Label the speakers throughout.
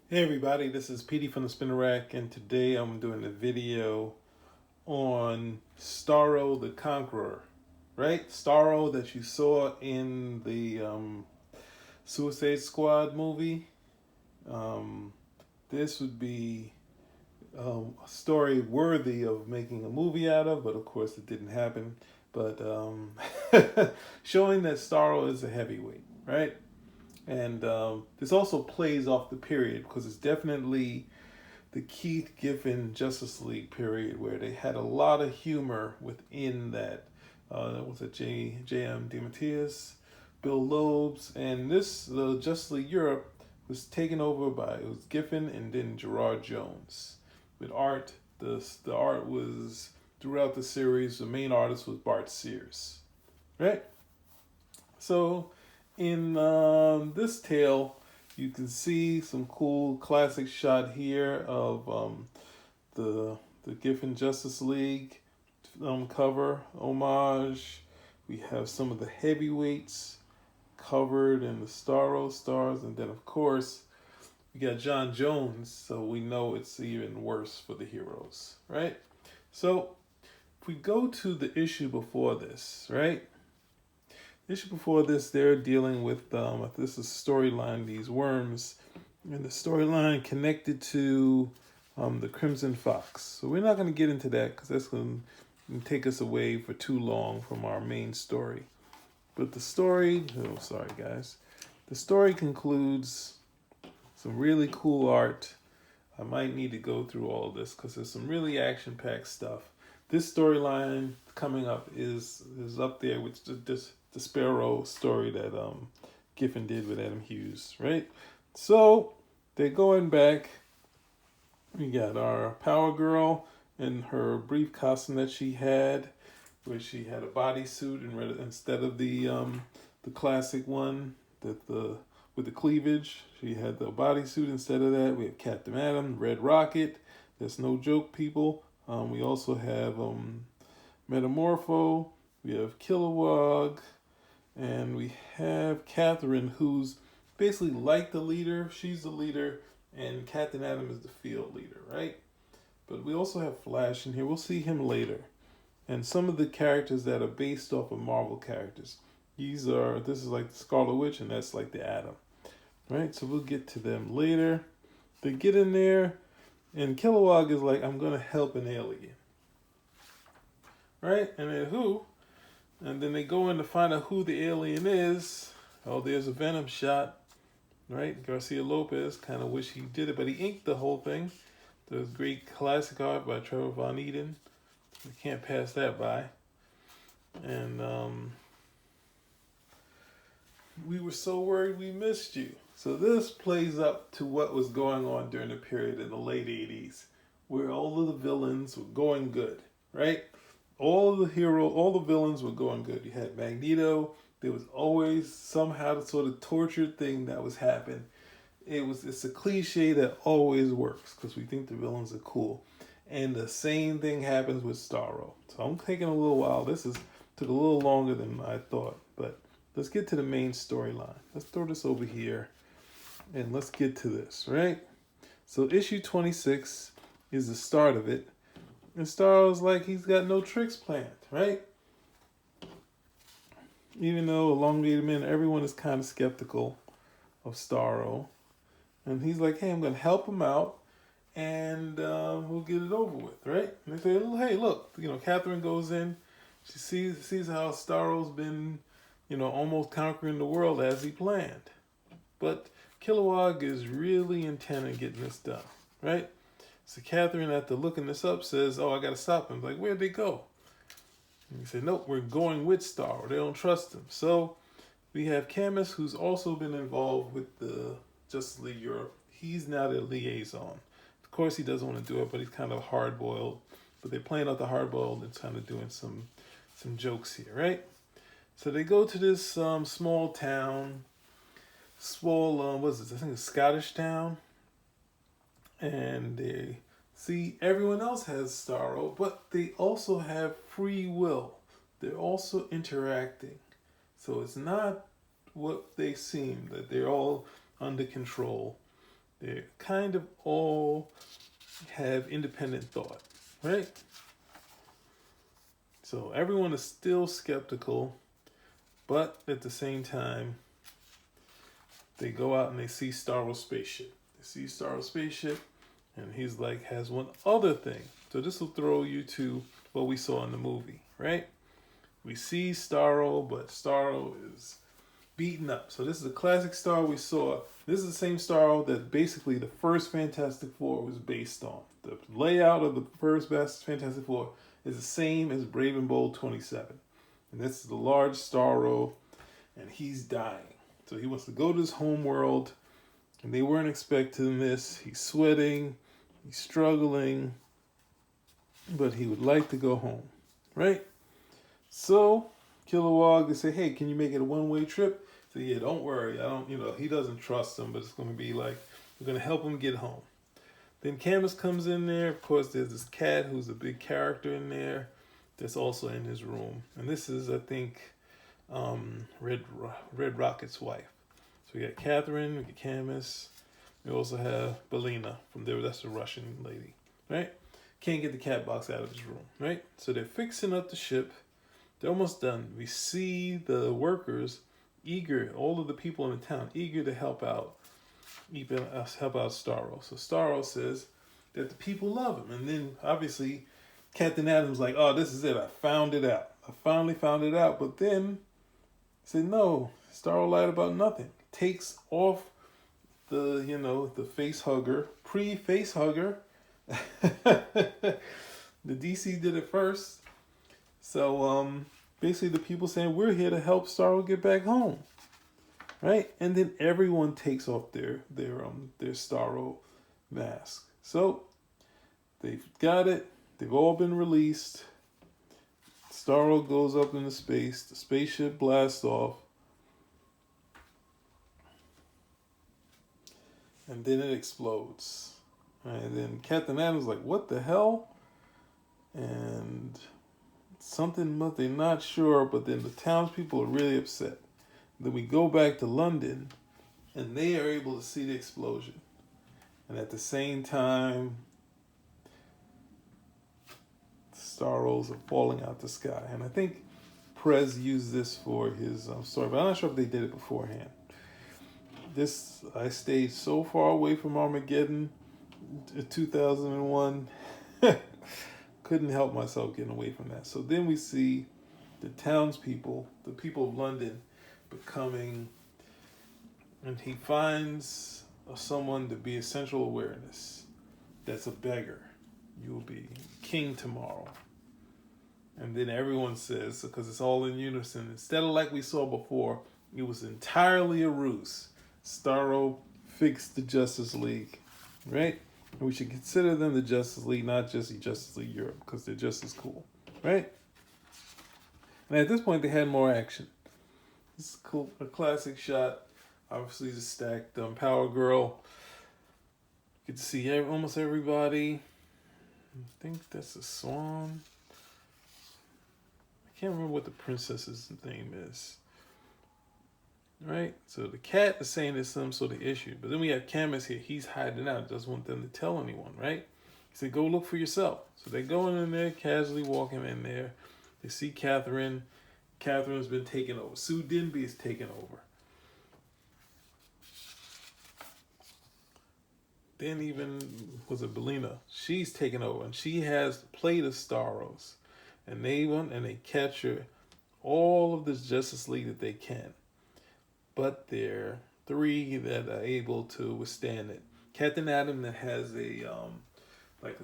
Speaker 1: Hey everybody, this is Petey from the Spinner Rack, and today I'm doing a video on Starro the Conqueror, right? Starro that you saw in the Suicide Squad movie. Um, this would be a story worthy of making a movie out of, but of course it didn't happen. But showing that Starro is a heavyweight, right? And this also plays off the period because it's definitely the Keith Giffen Justice League period where they had a lot of humor within that. Was it J.M. DeMatteis, Bill Loebs, and the Justice League Europe was taken over by it was Giffen and then Gerard Jones. With art, the art was throughout the series. The main artist was Bart Sears, right? So in this tale, you can see some cool classic shot here of the Giffen Justice League cover homage. We have some of the heavyweights covered in the Starro stars, and then of course we got John Jones, so we know it's even worse for the heroes, right? So if we go to the issue before this, right? The issue before this, they're dealing with this is storyline, these worms, and the storyline connected to the Crimson Fox. So we're not going to get into that because that's going to take us away for too long from our main story. But the story, oh, sorry guys, the story concludes some really cool art. I might need to go through all of this because there's some really action-packed stuff. This storyline coming up is up there with the Sparrow story that Giffen did with Adam Hughes, right? So they're going back. We got our Power Girl in her brief costume that she had, where she had a bodysuit instead of the classic one that the with the cleavage. She had the bodysuit instead of that. We have Captain Atom, Red Rocket. That's no joke, people. We also have Metamorpho. We have Kilowog. And we have Catherine, who's basically like the leader. She's the leader, and Captain Atom is the field leader, right? But we also have Flash in here. We'll see him later. And some of the characters that are based off of Marvel characters. This is like the Scarlet Witch, and that's like the Atom. Right? So we'll get to them later. They get in there, and Kilowog is like, I'm going to help an alien. Right? And then who? And then they go in to find out who the alien is. Oh, there's a Venom shot. Right? Garcia Lopez. Kind of wish he did it, but he inked the whole thing. There's great classic art by Trevor Von Eden. We can't pass that by. And we were so worried we missed you. So this plays up to what was going on during the period in the late 80s, where all of the villains were going good, right? All the villains were going good. You had Magneto. There was always somehow the sort of tortured thing that was happening. It's a cliche that always works because we think the villains are cool. And the same thing happens with Starro. So I'm taking a little while. Took a little longer than I thought, but let's get to the main storyline. Let's throw this over here and let's get to this, right? So issue 26 is the start of it. And Starro's like he's got no tricks planned, right? Even though Elongated Man, everyone is kind of skeptical of Starro. And he's like, hey, I'm going to help him out and we'll get it over with, right? And they say, hey, look, Catherine goes in. She sees how Starro's been, almost conquering the world as he planned. But Kilowog is really intent on getting this done, right? So Catherine, after looking this up, says, oh, I got to stop him. Like, where'd they go? And he said, nope, we're going with Starro. They don't trust him. So we have Camus, who's also been involved with the Justice League Europe. He's now their liaison. Of course, he doesn't want to do it, but he's kind of hard-boiled. But they're playing out the hard-boiled and kind of doing some jokes here, right? So they go to this small town, what is it? I think it's Scottish town. And they see everyone else has Starro, but they also have free will. They're also interacting. So it's not what they seem, that they're all under control. They kind of all have independent thought, right? So everyone is still skeptical, but at the same time, they go out and they see Starro's spaceship. They see Starro's spaceship, and he's like, has one other thing. So this will throw you to what we saw in the movie, right? We see Starro, but Starro is beaten up. So this is a classic Starro we saw. This is the same Starro that basically the first Fantastic Four was based on. The layout of the first Fantastic Four is the same as Brave and Bold 27. And this is the large Starro, and he's dying. So he wants to go to his home world, and they weren't expecting this. He's sweating, he's struggling, but he would like to go home, right? So Kilowog, they say, hey, can you make it a one-way trip? So yeah, don't worry. He doesn't trust them, but it's going to be like, we're going to help him get home. Then Candace comes in there. Of course, there's this cat who's a big character in there that's also in his room. And this is, I think, Red Rocket's wife. So we got Catherine, we got Camus. We also have Belina from there. That's the Russian lady, right? Can't get the cat box out of his room, right? So they're fixing up the ship. They're almost done. We see the workers eager, all of the people in the town eager to help out Starro. So Starro says that the people love him. And then obviously Captain Adam's like, oh, this is it. I found it out. I finally found it out. But then said, no, Starro lied about nothing. Takes off the face hugger, pre-face hugger. The DC did it first. So basically the people saying, we're here to help Starro get back home. Right? And then everyone takes off their Starro mask. So they've got it. They've all been released. Starro goes up into space. The spaceship blasts off. And then it explodes. And then Captain Adam's like, what the hell? And something, but they're not sure. But then the townspeople are really upset. Then we go back to London, and they are able to see the explosion. And at the same time, Starros are falling out the sky. And I think Perez used this for his story, but I'm not sure if they did it beforehand. I stayed so far away from Armageddon in 2001. Couldn't help myself getting away from that. So then we see the townspeople, the people of London, becoming, and he finds someone to be essential awareness. That's a beggar. You will be king tomorrow. And then everyone says, because it's all in unison, instead of like we saw before, it was entirely a ruse. Starro fixed the Justice League, right? And we should consider them the Justice League, not just the Justice League Europe, because they're just as cool, right? And at this point, they had more action. This is cool, a classic shot. Obviously, the stacked Power Girl. You get to see almost everybody. I think that's a swan. I can't remember what the princess's name is. Right? So the cat is saying there's some sort of issue. But then we have Camus here. He's hiding out. Doesn't want them to tell anyone, right? He said, go look for yourself. So they're going in there, casually walking in there. They see Catherine. Catherine's been taken over. Sue Denby is taken over. Then even, was it Belina? She's taken over. And she has the plate of Starros. And they capture all of this Justice League that they can. But there are 3 that are able to withstand it. Captain Atom that has a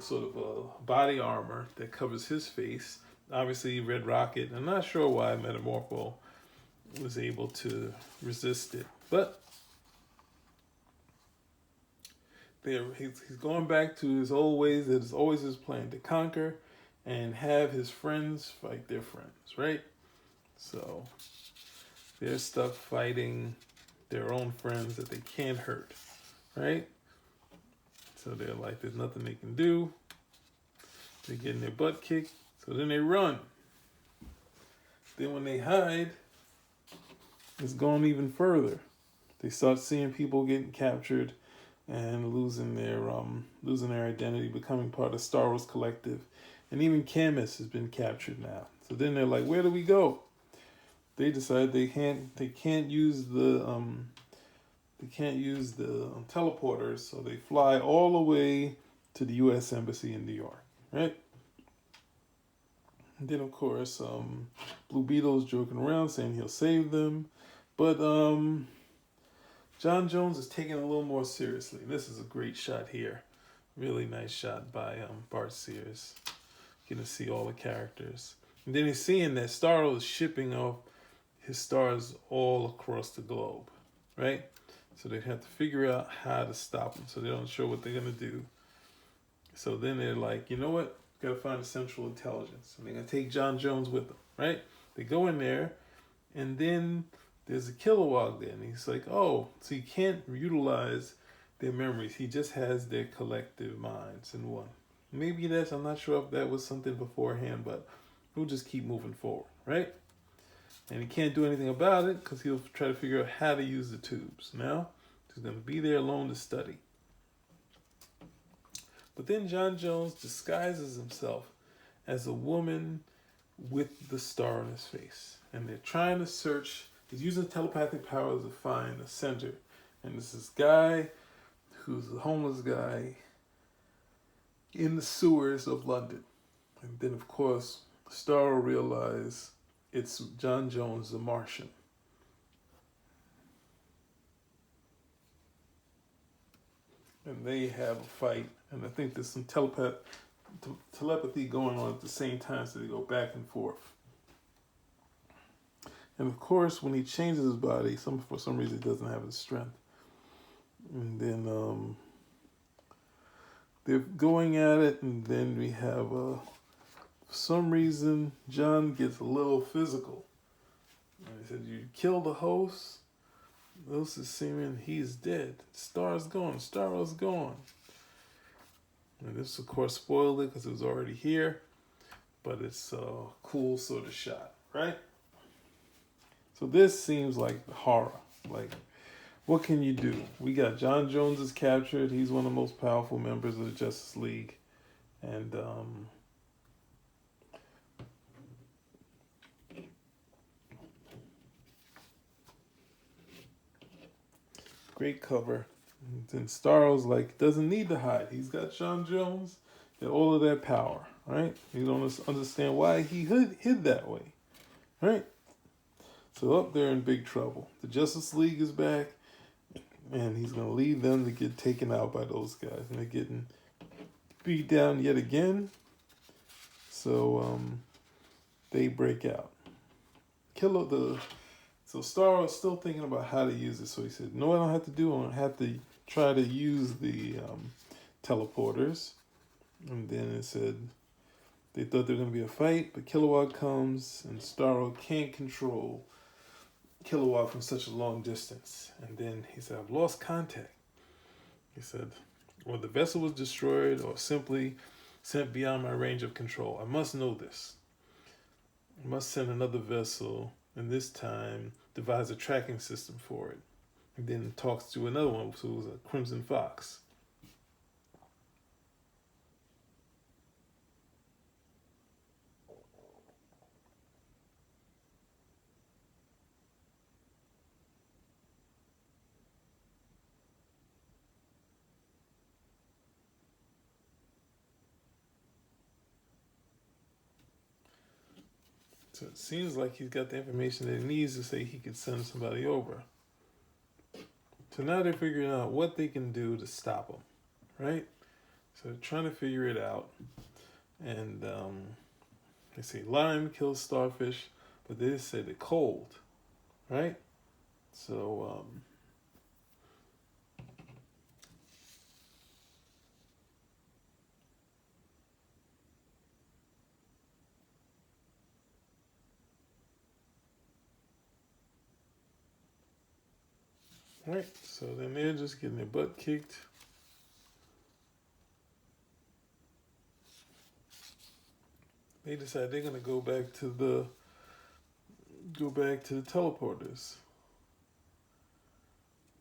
Speaker 1: sort of a body armor that covers his face. Obviously, Red Rocket. I'm not sure why Metamorpho was able to resist it, but he's going back to his old ways. That is always his plan, to conquer and have his friends fight their friends, right? So they're stuck fighting their own friends that they can't hurt, right? So they're like, there's nothing they can do. They're getting their butt kicked. So then they run. Then when they hide, it's going even further. They start seeing people getting captured. and losing their identity, becoming part of Starro's collective, and even Camus has been captured now. So then they're like, where do we go? They decide they can't use the teleporters, so they fly all the way to the U.S. Embassy in New York, right? And then of course, Blue Beetle's joking around saying he'll save them, but John Jones is taken a little more seriously. This is a great shot here. Really nice shot by Bart Sears. You can see all the characters. And then he's seeing that Starro is shipping off his stars all across the globe, right? So they have to figure out how to stop him, so they don't show what they're going to do. So then they're like, you know what? Got to find a central intelligence. And they're going to take John Jones with them, right? They go in there, and then there's a Kilowog there, and he's like, oh, so he can't utilize their memories. He just has their collective minds in one. Maybe I'm not sure if that was something beforehand, but we'll just keep moving forward, right? And he can't do anything about it because he'll try to figure out how to use the tubes. Now, he's going to be there alone to study. But then John Jones disguises himself as a woman with the star on his face. And they're trying to search. He's using telepathic powers to find a center. And there's this guy who's a homeless guy in the sewers of London. And then, of course, Starro realizes it's John Jones, the Martian. And they have a fight. And I think there's some telepathy going on at the same time, so they go back and forth. And of course, when he changes his body, for some reason he doesn't have the strength. And then they're going at it, and then we have, for some reason, John gets a little physical. And he said, you killed the host? The host is seeming he's dead. Starro's gone. And this, of course, spoiled it because it was already here. But it's a cool sort of shot, right? So this seems like horror. Like, what can you do? We got John Jones is captured. He's one of the most powerful members of the Justice League. And great cover. And Starro's like, doesn't need to hide. He's got John Jones and all of that power, right? You don't understand why he hid that way, right? So up there in big trouble. The Justice League is back, and he's going to leave them to get taken out by those guys. And they're getting beat down yet again. So they break out. So Starro is still thinking about how to use it. So he said, no, I don't have to do it. I don't have to try to use the teleporters. And then it said they thought there was going to be a fight, but Kilowog comes, and Starro can't control Kilowog from such a long distance. And then he said, I've lost contact. He said, or the vessel was destroyed or simply sent beyond my range of control. I must know this. I must send another vessel, and this time devise a tracking system for it. And then talks to another one who was a Crimson Fox. So it seems like he's got the information that he needs to say he could send somebody over. So now they're figuring out what they can do to stop him, right? So they're trying to figure it out. And they say lime kills starfish, but they just say they're cold, right? So right, so then they're just getting their butt kicked. They decide they're gonna go back to the teleporters.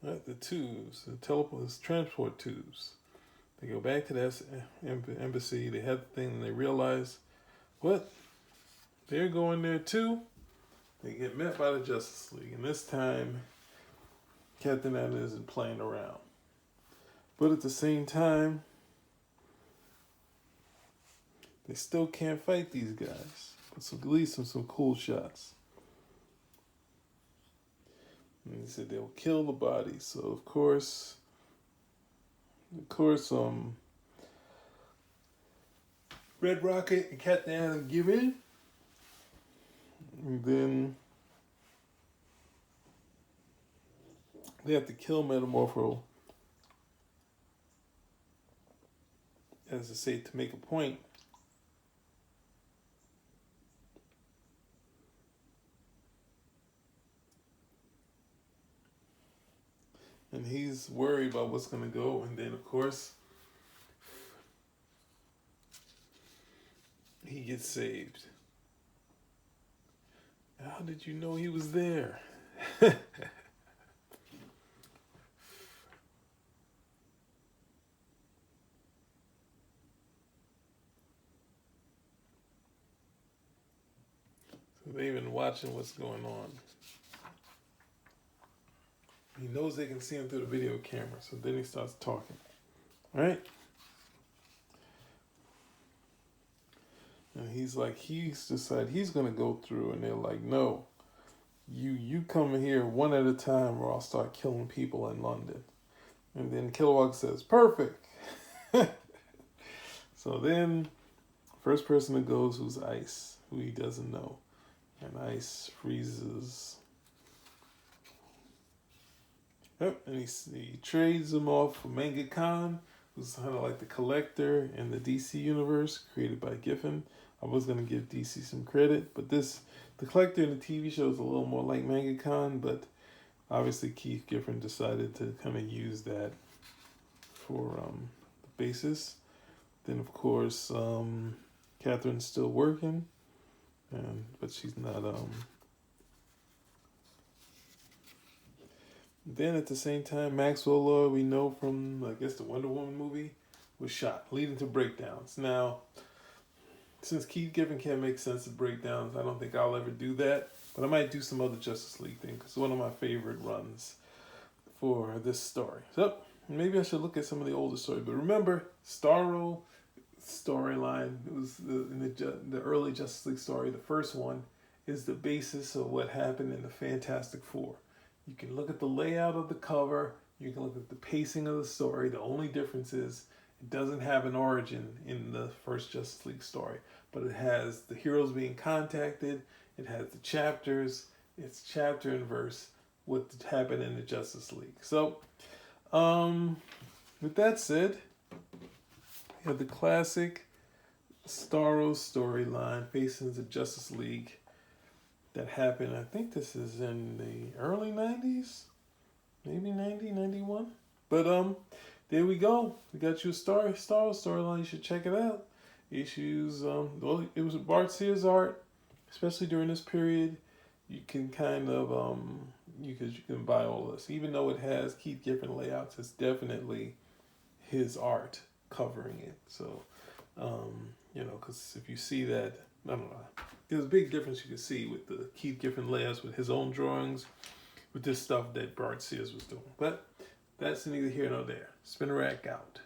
Speaker 1: The tubes, the transport tubes. They go back to that embassy. They have the thing, and they realize, what? They're going there too. They get met by the Justice League, and this time, Captain Atom isn't playing around. But at the same time, they still can't fight these guys. But at least some cool shots. And they said they'll kill the bodies. So of course, Red Rocket and Captain Atom give in. And then they have to kill Metamorpho, as I say, to make a point. And he's worried about what's going to go. And then, of course, he gets saved. How did you know he was there? So they've been watching what's going on. He knows they can see him through the video camera, so then he starts talking. All right? And he's decided he's going to go through, and they're like, no, you come here one at a time or I'll start killing people in London. And then Kilowog says, perfect. So then, first person that goes who's Ice, who he doesn't know. And Ice freezes. Yep, and he trades him off for Manga Khan, who's kind of like the collector in the DC universe, created by Giffen. I was going to give DC some credit, but the collector in the TV show is a little more like Manga Khan, but obviously Keith Giffen decided to kind of use that for the basis. Then, of course, Catherine's still working, but she's not... Then at the same time, Maxwell Lord, we know from, I guess, the Wonder Woman movie, was shot, leading to breakdowns. Now, since Keith Giffen can't make sense of breakdowns, I don't think I'll ever do that. But I might do some other Justice League thing, because it's one of my favorite runs for this story. So, maybe I should look at some of the older stories. But remember, Starro storyline, it was in the early Justice League story, the first one, is the basis of what happened in the Fantastic Four. You can look at the layout of the cover. You can look at the pacing of the story. The only difference is it doesn't have an origin in the first Justice League story, but it has the heroes being contacted. It has the chapters. It's chapter and verse what happened in the Justice League. So, with that said, we have the classic Starro storyline facing the Justice League that happened. I think this is in the early 90s, maybe 90, 91. But there we go. We got you a Starro storyline. You should check it out. Issues, well, it was Bart Sears art, especially during this period. You can kind of, you can buy all of this. Even though it has Keith Giffen layouts, it's definitely his art covering it. So, because if you see that, I don't know. There's a big difference you can see with the Keith Giffen layouts with his own drawings, with this stuff that Bart Sears was doing. But that's neither here nor there. Spinner Rack out.